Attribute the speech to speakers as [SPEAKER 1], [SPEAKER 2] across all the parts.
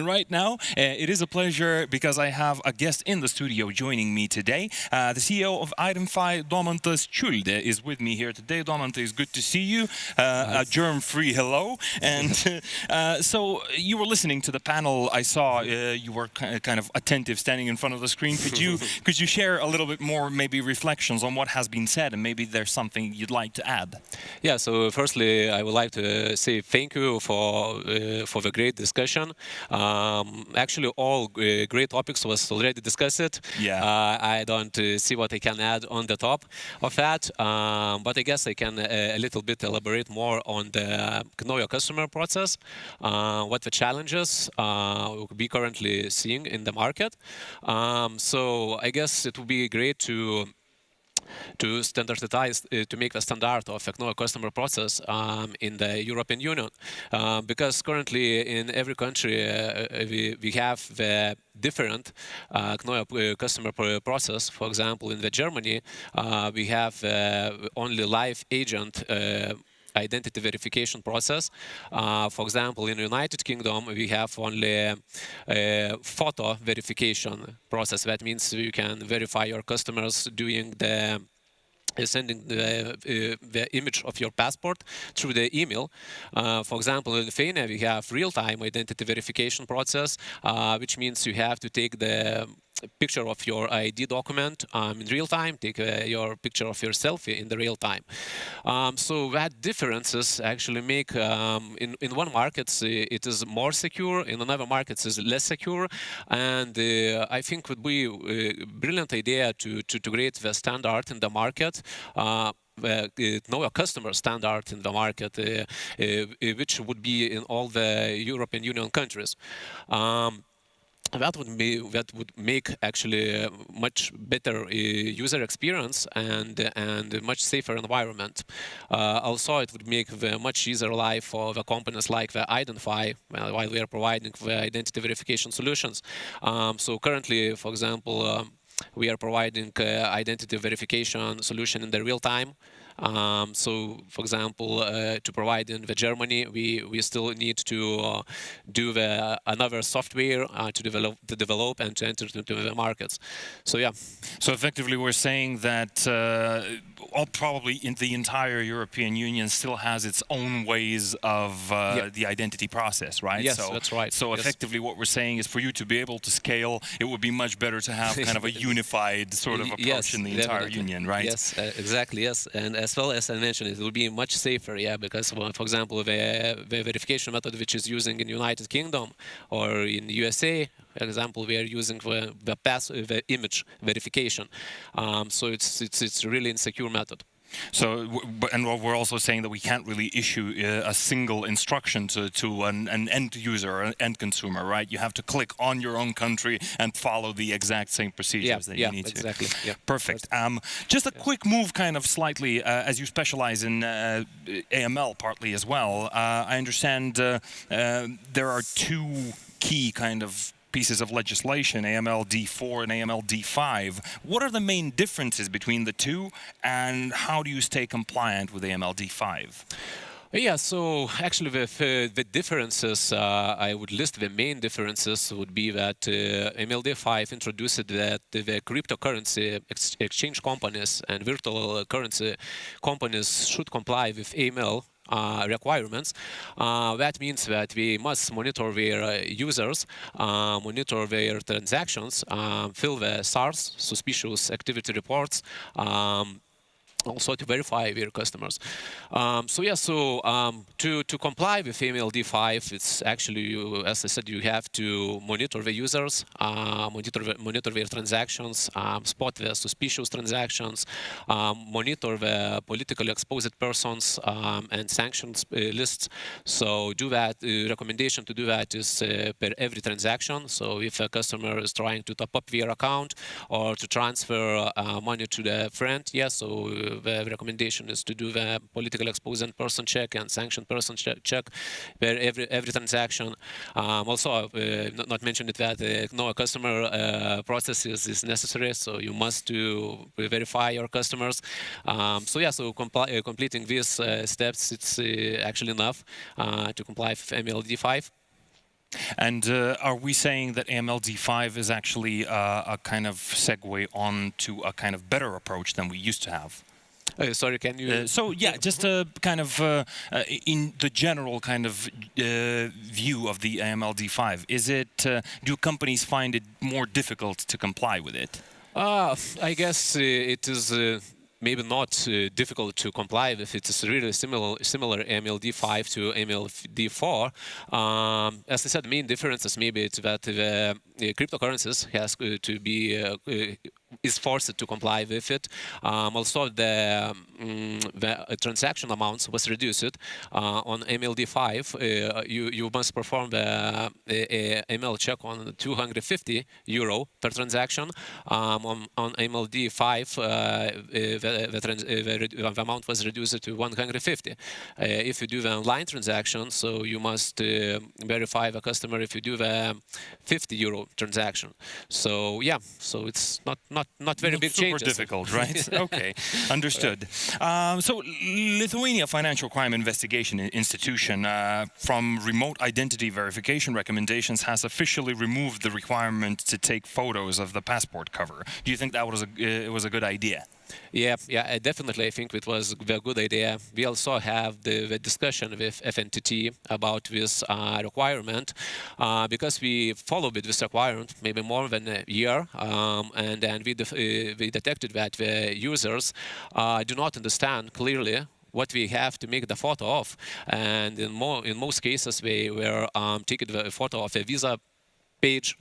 [SPEAKER 1] And right now, it is a pleasure because I have a guest in the studio joining me today. The CEO of IDenfy, Domantas Čiuldė, is with me here today. Domantas, good to see you. A germ-free hello. And so you were listening to the panel. I saw you were kind of attentive, standing in front of the screen. Could you share a little bit more, maybe reflections on what has been said, and maybe there's something you'd like to add?
[SPEAKER 2] Yeah. So firstly, I would like to say thank you for the great discussion. Actually, all great topics was already discussed.
[SPEAKER 1] Yeah.
[SPEAKER 2] I don't see what I can add on the top of that, but I guess I can a little bit elaborate more on the know your customer process, what the challenges we currently seeing in the market. So I guess it would be great to standardize, to make a standard of a customer process in the European Union, because currently in every country we have the different customer process. For example, in Germany we have only live agent identity verification process. For example, in the United Kingdom, we have only photo verification process. That means you can verify your customers doing sending the image of your passport through the email. For example, in Lithuania, we have real-time identity verification process, which means you have to take the picture of your ID document in real time, take your picture of your selfie in the real time. So that differences actually make, in one market it is more secure, in another market is less secure, and I think would be a brilliant idea to create the standard in the market, know a customer standard in the market, which would be in all the European Union countries. That would make actually a much better user experience and a much safer environment. Also, it would make a much easier life for the companies like the IDenfy while we are providing the identity verification solutions. So currently, for example, we are providing identity verification solution in the real time. So, for example, to provide in Germany, we still need to do another software to develop and to enter into the markets. So yeah.
[SPEAKER 1] So effectively, we're saying that probably in the entire European Union still has its own ways of the identity process, right?
[SPEAKER 2] Yes,
[SPEAKER 1] so,
[SPEAKER 2] that's right.
[SPEAKER 1] So effectively, what we're saying is, for you to be able to scale, it would be much better to have kind of a unified sort of approach in the entire union, right?
[SPEAKER 2] Yes, exactly. Yes, and as well as I mentioned, it will be much safer, yeah, because, for example, the verification method which is using in United Kingdom or in USA, for example, we are using the image verification. So it's really insecure method.
[SPEAKER 1] So, and we're also saying that we can't really issue a single instruction to an end user, an end consumer, right? You have to click on your own country and follow the exact same procedures that you need to.
[SPEAKER 2] Exactly. Yeah,
[SPEAKER 1] perfect. Just a quick move, kind of slightly, as you specialize in AML partly as well. I understand there are two key kind of pieces of legislation, AML D4 and AML D5. What are the main differences between the two, and how do you stay compliant with AML D5?
[SPEAKER 2] Yeah, so actually the differences, I would list the main differences would be that AML D5 introduced that the cryptocurrency exchange companies and virtual currency companies should comply with AML requirements. That means that we must monitor their users, monitor their transactions, fill the SARS, suspicious activity reports, also to verify their customers. So yeah, so to comply with AML D5, it's actually, as I said, you have to monitor the users, monitor their transactions, spot the suspicious transactions, monitor the politically exposed persons and sanctions lists. So do that. Recommendation to do that is per every transaction. So if a customer is trying to top up their account or to transfer money to the friend, yes, so the recommendation is to do the political exposed person check and sanctioned person check per every transaction. Also, not mentioned that a customer process is necessary, so you must verify your customers. So yeah, so completing these steps, it's actually enough to comply with AML D5.
[SPEAKER 1] And are we saying that AMLD5 is actually a kind of segue on to a kind of better approach than we used to have?
[SPEAKER 2] Sorry, can you?
[SPEAKER 1] So yeah, just kind of in the general kind of view of the AMLD5, is it? Do companies find it more difficult to comply with it?
[SPEAKER 2] I guess it is maybe not difficult to comply with. It is really similar AMLD5 to AMLD4. As I said, the main difference is maybe it's that the cryptocurrencies has to be is forced to comply with it. Also, the transaction amounts was reduced. On MLD5, you must perform the ML check on €250 per transaction. On MLD5, the amount was reduced to 150. If you do the online transaction, so you must verify the customer if you do the €50 transaction. So yeah, so it's not very big changes.
[SPEAKER 1] Super difficult, right? Okay, understood. So Lithuania Financial Crime Investigation Institution from remote identity verification recommendations has officially removed the requirement to take photos of the passport cover. Do you think that was a good idea?
[SPEAKER 2] Yeah, definitely. I think it was a good idea. We also have the discussion with FNTT about this requirement because we followed this requirement maybe more than a year, and then we detected that the users do not understand clearly what we have to make the photo of, and in most cases we were taking the photo of a visa page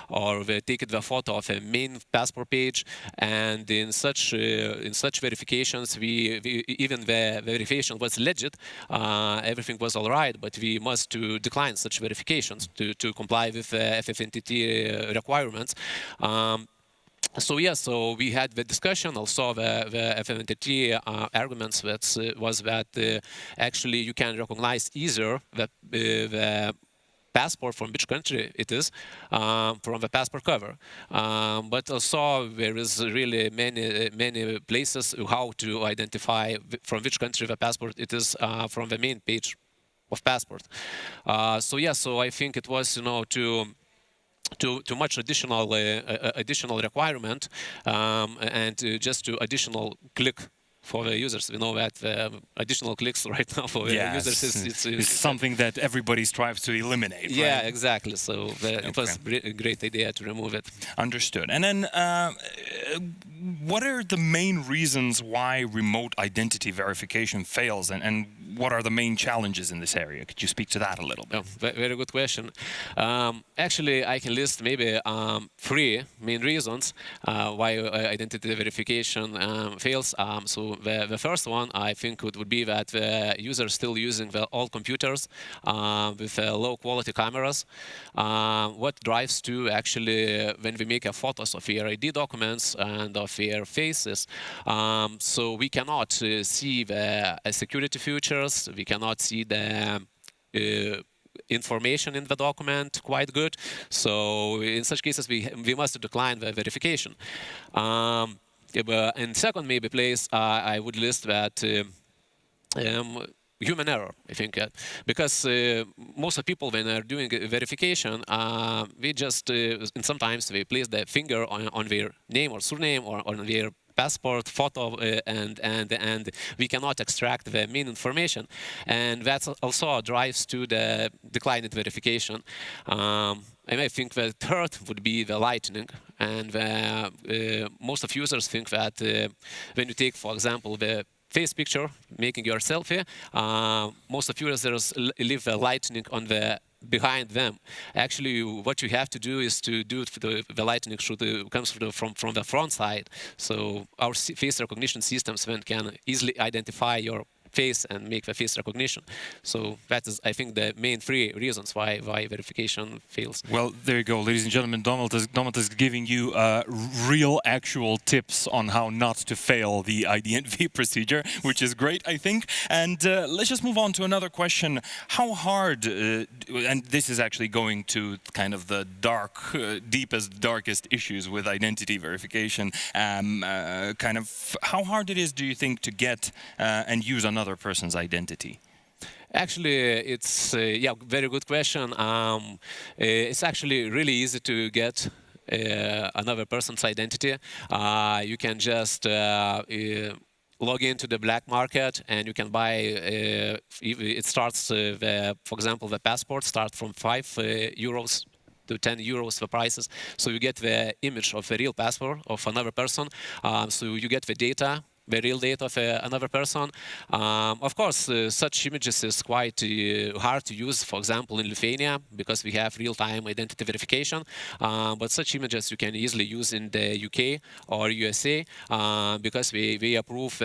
[SPEAKER 2] or we take the photo of a main passport page, and in such verifications even the verification was legit, everything was all right, but we must to decline such verifications to comply with FFNTT requirements. So yeah, so we had the discussion. Also, the FFNTT arguments was that actually you can recognize easier the passport from which country it is from the passport cover, but also there is really many places how to identify from which country the passport it is from the main page of passport. So yeah, so I think it was too much additional requirement and just to additional click for the users. We know that additional clicks right now for the users is
[SPEAKER 1] something that everybody strives to eliminate.
[SPEAKER 2] Yeah,
[SPEAKER 1] right?
[SPEAKER 2] Exactly. So it was a great idea to remove it.
[SPEAKER 1] Understood. And then what are the main reasons why remote identity verification fails, and what are the main challenges in this area? Could you speak to that a little bit?
[SPEAKER 2] Oh, very good question. Actually, I can list maybe 3 main reasons why identity verification fails. So the first one, I think, would be that the user is still using the old computers with low quality cameras. What drives to actually when we make photos of their ID documents and of their faces, so we cannot see the security features, we cannot see the information in the document quite good. So in such cases, we must decline the verification. In second maybe place, I would list that human error, I think, because most of people when they're doing verification, we just sometimes we place the finger on their name or surname or on their passport photo, and we cannot extract the main information, and that also drives to the decline in verification. And I think the third would be the lightning, and most of users think that when you take, for example, the face picture, making your selfie, most of users leave the lightning on the behind them. Actually, what you have to do is to do the lightning comes from the front side. So our face recognition systems then can easily identify your face and make the face recognition. So that is, I think, the main 3 reasons why verification fails.
[SPEAKER 1] Well, there you go, ladies and gentlemen. Domantas is giving you real, actual tips on how not to fail the IDenfy procedure, which is great, I think. And let's just move on to another question. How hard, and this is actually going to kind of the deepest, darkest issues with identity verification, kind of how hard it is, do you think, to get and use another person's identity?
[SPEAKER 2] Actually, it's yeah, very good question. It's actually really easy to get another person's identity. You can just log into the black market and you can buy. It starts, for example, the passport starts from €5 to €10 the prices. So you get the image of a real passport of another person. So you get the data, the real data of another person. Of course, such images is quite hard to use, for example, in Lithuania, because we have real-time identity verification. But such images you can easily use in the UK or USA, because we approve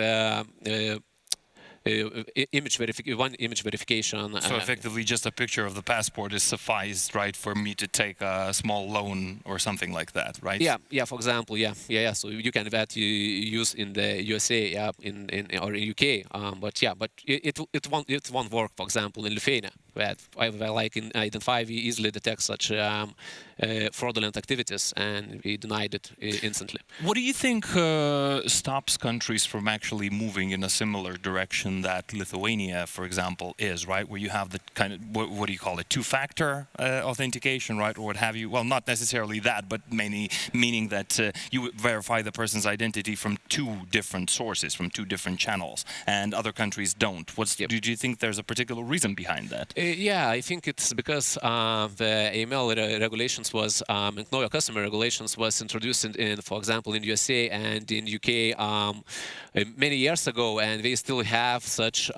[SPEAKER 2] one image verification.
[SPEAKER 1] So effectively, just a picture of the passport is sufficed, right, for me to take a small loan or something like that, right?
[SPEAKER 2] Yeah. For example, yeah. So you can use in the USA, or in UK. But it won't work. For example, in Lithuania, like in IDenfy, we easily detect such fraudulent activities, and we denied it instantly.
[SPEAKER 1] What do you think stops countries from actually moving in a similar direction that Lithuania, for example, is, right? Where you have the kind of, what do you call it, two-factor authentication, right? Or what have you? Well, not necessarily that, but meaning that you verify the person's identity from two different sources, from two different channels, and other countries don't. Do you think there's a particular reason behind that?
[SPEAKER 2] Yeah, I think it's because the AML regulations was, know your customer regulations was introduced in, for example, in USA and in UK many years ago, and they still have such.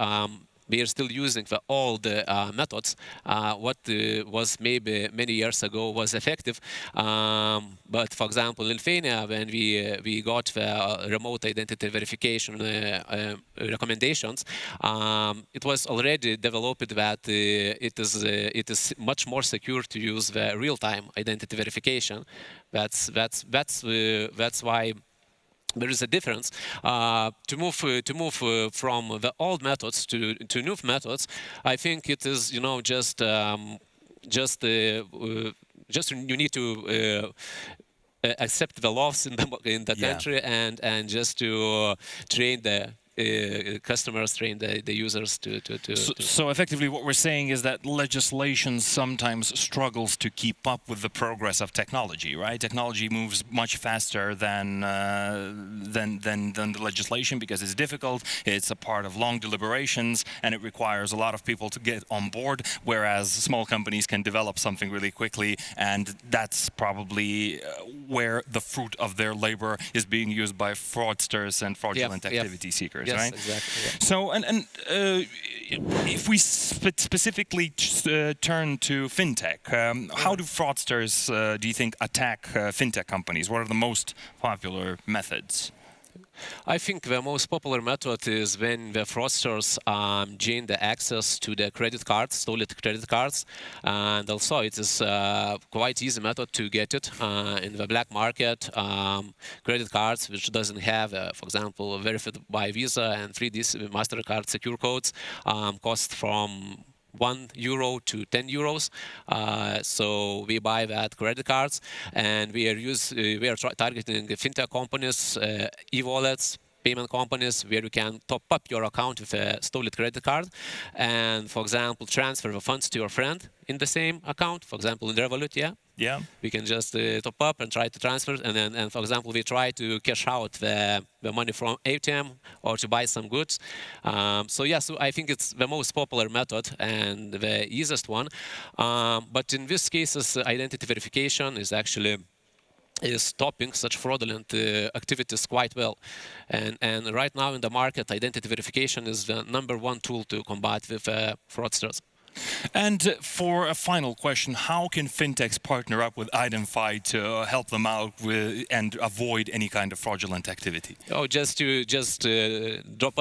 [SPEAKER 2] We are still using the old methods. What was maybe many years ago was effective, but for example, in Lithuania, when we got the remote identity verification recommendations, it was already developed that it is much more secure to use the real-time identity verification. That's why. There is a difference. To move from the old methods to new methods, I think it is, just you need to accept the laws in the country, and just to train the customers, train the users to.
[SPEAKER 1] So effectively, what we're saying is that legislation sometimes struggles to keep up with the progress of technology, right? Technology moves much faster than the legislation, because it's difficult. It's a part of long deliberations, and it requires a lot of people to get on board. Whereas small companies can develop something really quickly, and that's probably where the fruit of their labor is being used by fraudsters and fraudulent activity seekers.
[SPEAKER 2] Yes,
[SPEAKER 1] right?
[SPEAKER 2] Exactly. Yeah.
[SPEAKER 1] So, if we specifically turn to fintech, how do fraudsters, do you think, attack fintech companies? What are the most popular methods?
[SPEAKER 2] I think the most popular method is when the fraudsters gain the access to the credit cards, stolen credit cards, and also it is quite easy method to get it in the black market. Credit cards which doesn't have, for example, verified by Visa and 3D MasterCard secure codes cost from €1 to €10. So we buy that credit cards, and we are targeting fintech companies, e-wallets, payment companies, where you can top up your account with a stolen credit card, and, for example, transfer the funds to your friend in the same account. For example, in Revolut,
[SPEAKER 1] Yeah.
[SPEAKER 2] we can just top up and try to transfer, and for example, we try to cash out the money from ATM or to buy some goods. So I think it's the most popular method and the easiest one. But in these cases, identity verification is actually stopping such fraudulent activities quite well. And right now in the market, identity verification is the #1 tool to combat with fraudsters.
[SPEAKER 1] And for a final question, how can fintechs partner up with IDenfy to help them out with and avoid any kind of fraudulent activity?
[SPEAKER 2] Oh, just drop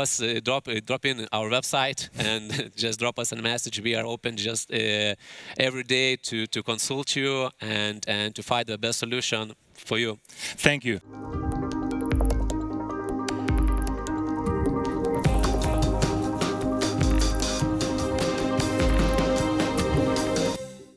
[SPEAKER 2] in our website and just drop us a message. We are open just every day to consult you and to find the best solution for you.
[SPEAKER 1] Thank you.